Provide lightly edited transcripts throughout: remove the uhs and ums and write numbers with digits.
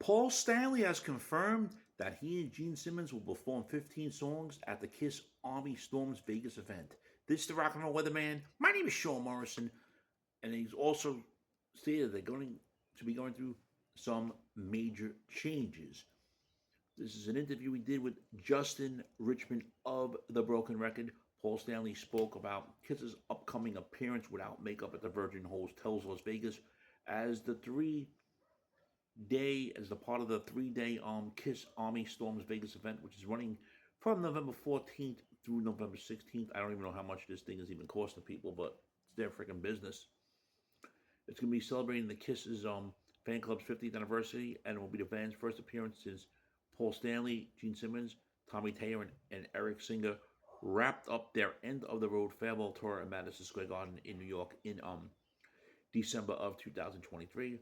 Paul Stanley has confirmed that he and Gene Simmons will perform 15 songs at the Kiss Army Storms Vegas event. This is the Rock and Roll Weatherman. My name is Sean Morrison, and he's also stated they're going to be going through some major changes. This is an interview we did with Justin Richmond of The Broken Record. Paul Stanley spoke about Kiss's upcoming appearance without makeup at the Virgin Hotels Las Vegas as the part of the 3-day Kiss Army Storms Vegas event, which is running from November 14th through November 16th. I don't even know how much this thing is even costing people, but it's their freaking business. It's going to be celebrating the Kiss's fan club's 50th anniversary, and it will be the band's first appearance since Paul Stanley, Gene Simmons, Tommy Thayer, and Eric Singer wrapped up their end-of-the-road farewell tour at Madison Square Garden in New York in December of 2023.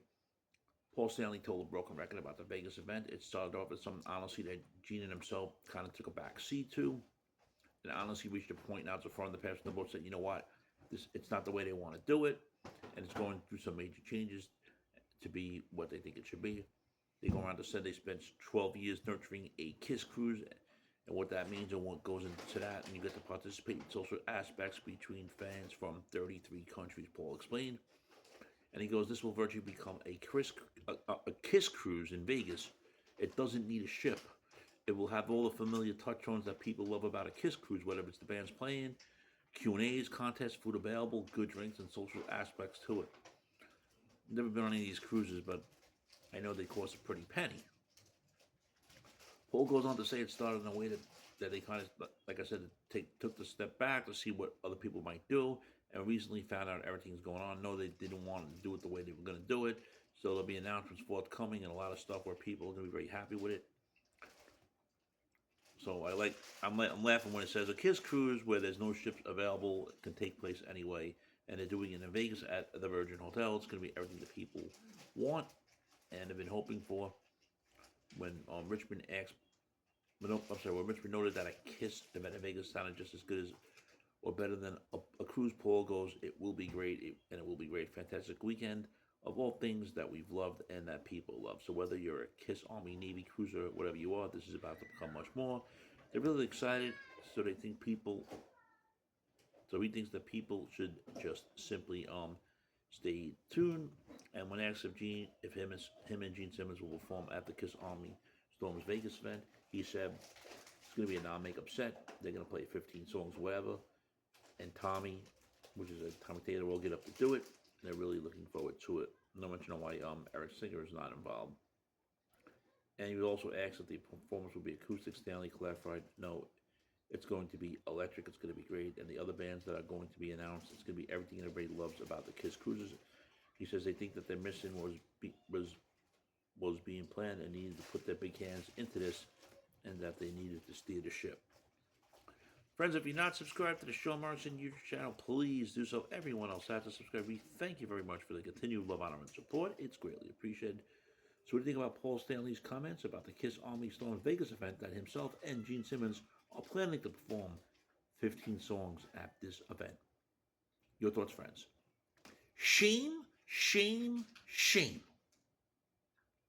Paul Stanley told The Broken Record about the Vegas event. It started off with some honesty that Gene and himself kind of took a back seat to. And honestly reached a point now to front of the passenger boat said, you know what, it's not the way they want to do it. And it's going through some major changes to be what they think it should be. They go around and said they spent 12 years nurturing a Kiss cruise and what that means and what goes into that. And you get to participate in social aspects between fans from 33 countries, Paul explained. And he goes, this will virtually become a Kiss cruise in Vegas. It doesn't need a ship. It will have all the familiar touch tones that people love about a Kiss cruise, whether it's the band's playing, Q&As, contests, food available, good drinks, and social aspects to it. Never been on any of these cruises, but I know they cost a pretty penny. Paul goes on to say it started in a way that they kind of, like I said, took the step back to see what other people might do, and recently found out everything's going on. No, they didn't want to do it the way they were going to do it, so there'll be announcements forthcoming and a lot of stuff where people are going to be very happy with it. So I'm laughing when it says a Kiss cruise where there's no ships available can take place anyway, and they're doing it in Vegas at the Virgin Hotel. It's going to be everything that people want and have been hoping for. When Richmond noted that a Kiss event in Vegas sounded just as good as or better than a cruise, Paul goes, it will be great, and it will be great. Fantastic weekend of all things that we've loved and that people love. So whether you're a Kiss Army, Navy cruiser, whatever you are, this is about to become much more. They're really excited, so he thinks that people should just simply stay tuned. And when asked if him and Gene Simmons will perform at the Kiss Army Storms Vegas event, he said it's going to be a non-makeup set. They're going to play 15 songs, whatever. And Tommy, which is a Tommy Thayer, will get up to do it. And they're really looking forward to it. Not much know why Eric Singer is not involved. And he was also asked if the performance will be acoustic. Stanley clarified, no, it's going to be electric. It's going to be great. And the other bands that are going to be announced, it's going to be everything everybody loves about the Kiss cruises. He says they think that their mission was being planned and needed to put their big hands into this, and that they needed to steer the ship. Friends, if you're not subscribed to the Sean Morrison YouTube channel, please do so. Everyone else has to subscribe. We thank you very much for the continued love, honor, and support. It's greatly appreciated. So what do you think about Paul Stanley's comments about the Kiss Army Storms Vegas event that himself and Gene Simmons are planning to perform 15 songs at this event? Your thoughts, friends? Shame, shame, shame.